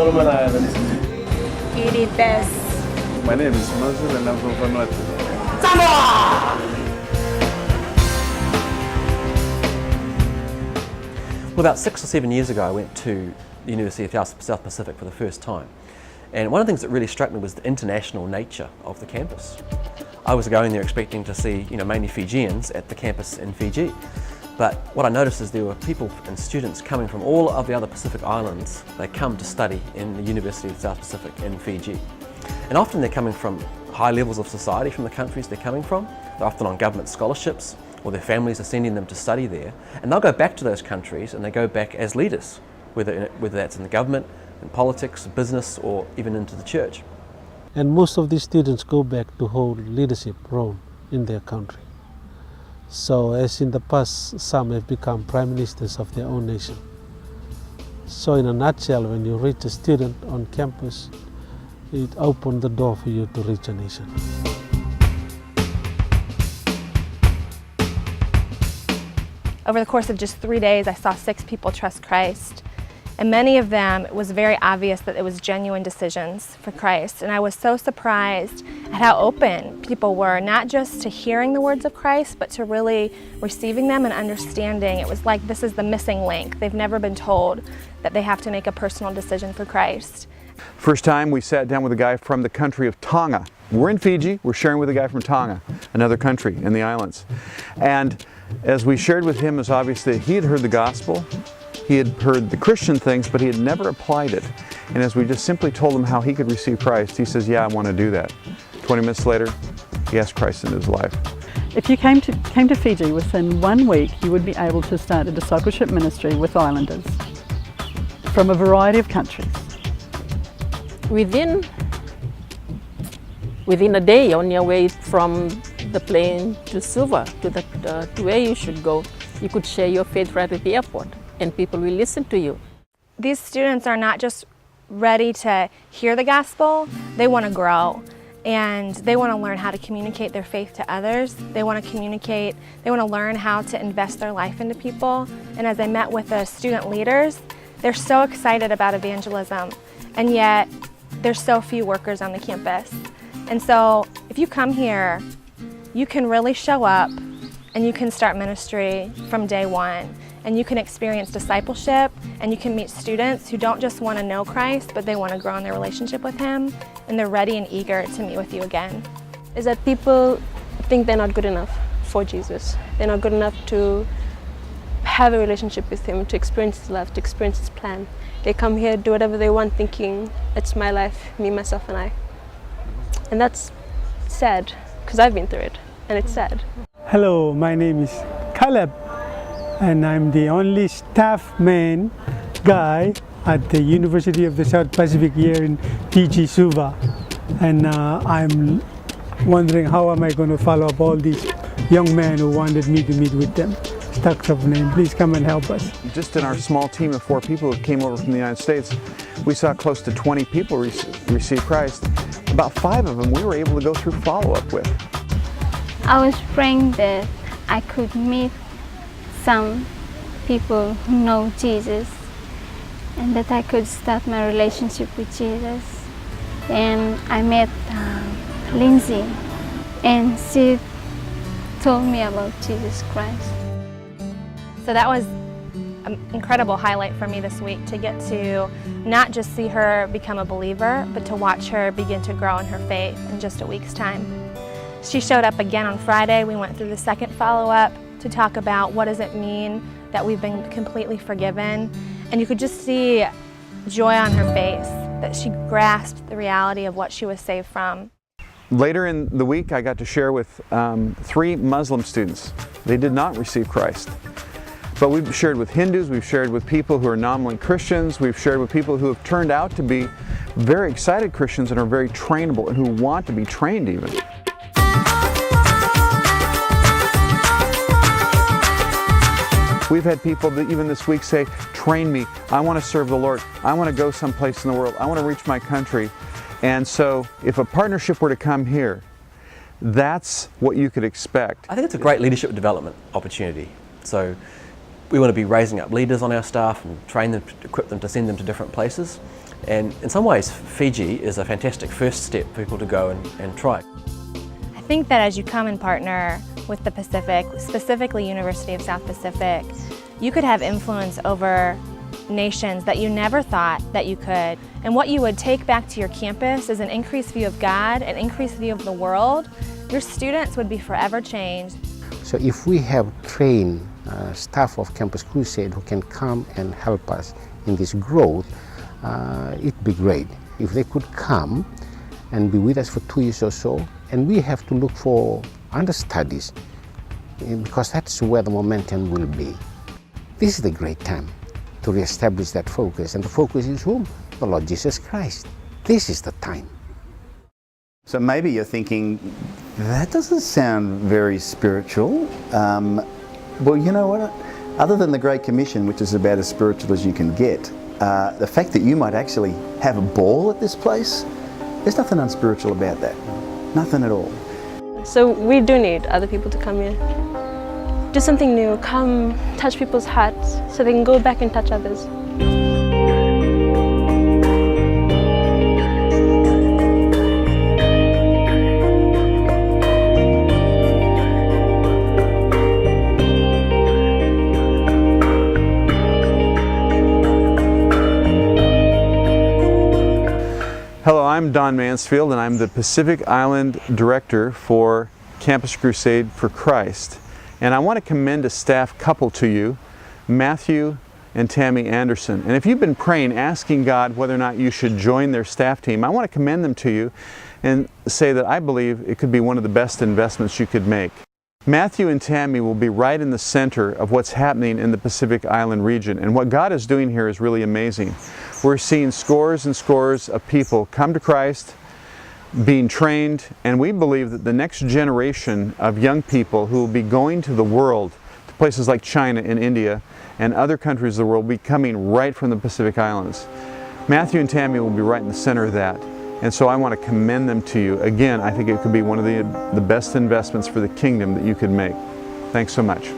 Solomon Islands. Irites. My name is Mazul and I'm from Vanuatu. Well, about 6 or 7 years ago I went to the University of South Pacific for the first time. And one of the things that really struck me was the international nature of the campus. I was going there expecting to see, mainly Fijians at the campus in Fiji. But what I noticed is there were people and students coming from all of the other Pacific islands. They come to study in the University of South Pacific in Fiji. And often they're coming from high levels of society from the countries they're coming from. They're often on government scholarships, or their families are sending them to study there. And they'll go back to those countries and they go back as leaders, whether that's in the government, in politics, business, or even into the church. And most of these students go back to hold leadership role in their country. So as in the past, some have become prime ministers of their own nation. So in a nutshell, when you reach a student on campus, it opens the door for you to reach a nation. Over the course of just 3 days, I saw 6 people trust Christ. And many of them, it was very obvious that it was genuine decisions for Christ. And I was so surprised at how open people were, not just to hearing the words of Christ, but to really receiving them and understanding. It was like this is the missing link. They've never been told that they have to make a personal decision for Christ. First time we sat down with a guy from the country of Tonga. We're in Fiji, we're sharing with a guy from Tonga, another country in the islands. And as we shared with him, it was obvious that he had heard the gospel. He had heard the Christian things, but he had never applied it. And as we just simply told him how he could receive Christ, he says, yeah, I want to do that. 20 minutes later, he asked Christ into his life. If you came to Fiji within 1 week, you would be able to start a discipleship ministry with islanders from a variety of countries. Within a day, on your way from the plane to Suva, to where you should go, you could share your faith right at the airport. And people will listen to you. These students are not just ready to hear the gospel, they want to grow. And they want to learn how to communicate their faith to others. They want to learn how to invest their life into people. And as I met with the student leaders, they're so excited about evangelism, and yet there's so few workers on the campus. And so if you come here, you can really show up and you can start ministry from day one. And you can experience discipleship, and you can meet students who don't just want to know Christ, but they want to grow in their relationship with Him, and they're ready and eager to meet with you again. Is that people think they're not good enough for Jesus. They're not good enough to have a relationship with Him, to experience His love, to experience His plan. They come here, do whatever they want, thinking it's my life, me, myself, and I. And that's sad, because I've been through it, and it's sad. Hello, my name is Caleb. And I'm the only staff man guy at the University of the South Pacific here in Fiji, Suva. And I'm wondering how am I going to follow up all these young men who wanted me to meet with them. Stacks of name, please come and help us. Just in our small team of 4 people who came over from the United States, we saw close to 20 people receive Christ. About 5 of them we were able to go through follow-up with. I was praying that I could meet some people who know Jesus, and that I could start my relationship with Jesus. And I met Lindsay, and she told me about Jesus Christ. So that was an incredible highlight for me this week, to get to not just see her become a believer, but to watch her begin to grow in her faith in just a week's time. She showed up again on Friday. We went through the second follow-up to talk about what does it mean that we've been completely forgiven. And you could just see joy on her face, that she grasped the reality of what she was saved from. Later in the week, I got to share with 3 Muslim students. They did not receive Christ. But we've shared with Hindus, we've shared with people who are nominally Christians, we've shared with people who have turned out to be very excited Christians and are very trainable and who want to be trained even. We've had people that even this week say, train me, I want to serve the Lord, I want to go someplace in the world, I want to reach my country. And so if a partnership were to come here, that's what you could expect. I think it's a great leadership development opportunity. So we want to be raising up leaders on our staff and train them, equip them to send them to different places. And in some ways, Fiji is a fantastic first step for people to go and try. I think that as you come and partner with the Pacific, specifically University of South Pacific, you could have influence over nations that you never thought that you could. And what you would take back to your campus is an increased view of God, an increased view of the world. Your students would be forever changed. So if we have trained staff of Campus Crusade who can come and help us in this growth, it'd be great. If they could come and be with us for 2 years or so, and we have to look for understudies because that's where the momentum will be. This is the great time to reestablish that focus, and the focus is whom? The Lord Jesus Christ. This is the time. So maybe you're thinking, that doesn't sound very spiritual. Well, you know what? Other than the Great Commission, which is about as spiritual as you can get, the fact that you might actually have a ball at this place, there's nothing unspiritual about that. Nothing at all. So we do need other people to come here. Do something new, come touch people's hearts so they can go back and touch others. Hello, I'm Don Mansfield, and I'm the Pacific Island Director for Campus Crusade for Christ. And I want to commend a staff couple to you, Matthew and Tammy Anderson. And if you've been praying, asking God whether or not you should join their staff team, I want to commend them to you and say that I believe it could be one of the best investments you could make. Matthew and Tammy will be right in the center of what's happening in the Pacific Island region. And what God is doing here is really amazing. We're seeing scores and scores of people come to Christ, being trained, and we believe that the next generation of young people who will be going to the world, to places like China and India and other countries of the world, will be coming right from the Pacific Islands. Matthew and Tammy will be right in the center of that. And so I want to commend them to you. Again, I think it could be one of the best investments for the kingdom that you could make. Thanks so much.